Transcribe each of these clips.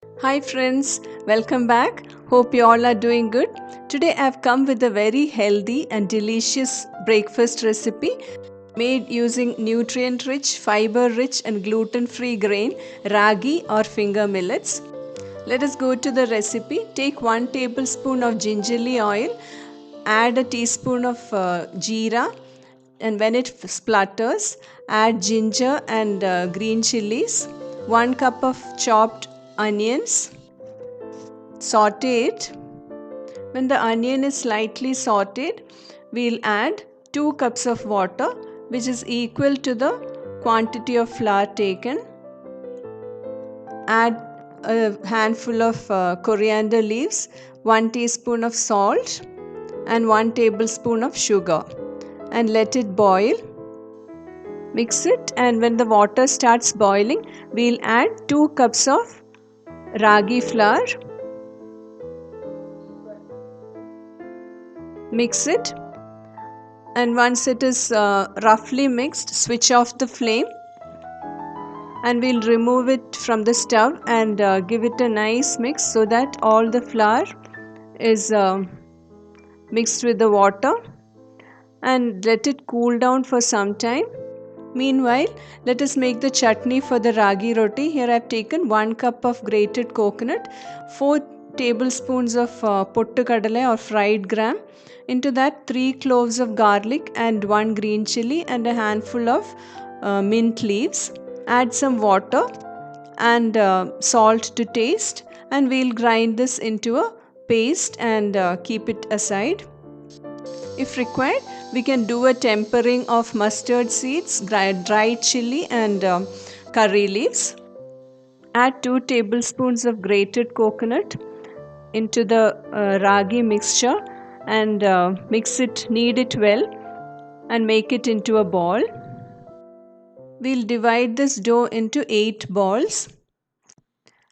Hi friends, welcome back. Hope you all are doing good. Today I have come with a very healthy and delicious breakfast recipe made using nutrient rich, fiber rich and gluten free grain ragi or finger millets. Let us go to the recipe. Take 1 tablespoon of gingerly oil, add a teaspoon of jeera, and when it splutters, add ginger and green chillies, 1 cup of chopped onions. Saute it. When the onion is slightly sauteed, we'll add 2 cups of water, which is equal to the quantity of flour taken. Add a handful of coriander leaves, 1 teaspoon of salt and 1 tablespoon of sugar, and let it boil. Mix it, and when the water starts boiling, we'll add 2 cups of ragi flour. Mix it, and once it is roughly mixed, switch off the flame and we'll remove it from the stove and give it a nice mix so that all the flour is mixed with the water, and let it cool down for some time. Meanwhile, let us make the chutney for the ragi roti. Here I have taken 1 cup of grated coconut, 4 tablespoons of pottu kadale or fried gram. Into that 3 cloves of garlic and 1 green chilli and a handful of mint leaves. Add some water and salt to taste, and we'll grind this into a paste and keep it aside. If required, we can do a tempering of mustard seeds, dried chili and curry leaves. Add 2 tablespoons of grated coconut into the ragi mixture and knead it well and make it into a ball. We'll divide this dough into 8 balls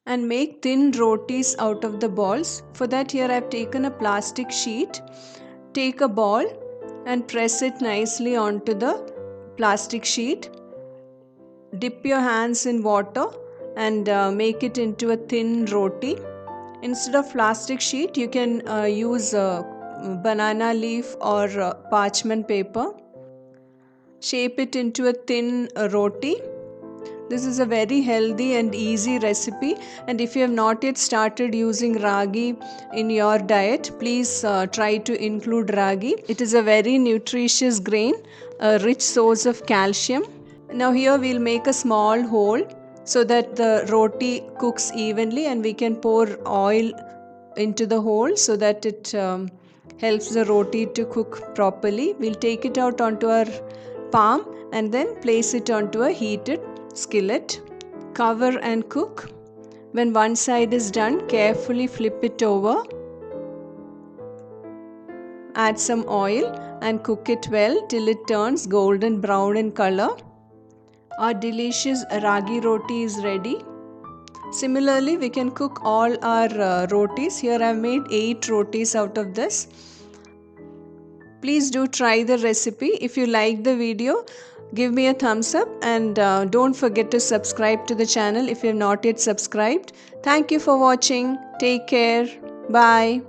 and make thin rotis out of the balls. For that, here I have taken a plastic sheet. Take a ball and press it nicely onto the plastic sheet. Dip your hands in water and make it into a thin roti. Instead of plastic sheet, you can use banana leaf or parchment paper. Shape it into a thin roti. This is a very healthy and easy recipe, and if you have not yet started using ragi in your diet, please try to include ragi. It is a very nutritious grain, a rich source of calcium. Now here we'll make a small hole so that the roti cooks evenly, and we can pour oil into the hole so that it helps the roti to cook properly. We'll take it out onto our palm and then place it onto a heated skillet. Cover and cook. When one side is done, carefully flip it over. Add some oil and cook it well till it turns golden brown in color. Our delicious ragi roti is ready. Similarly, we can cook all our rotis. Here I have made 8 rotis out of this. Please do try the recipe. If you like the video, give me a thumbs up, and don't forget to subscribe to the channel if you have not yet subscribed. Thank you for watching. Take care. Bye.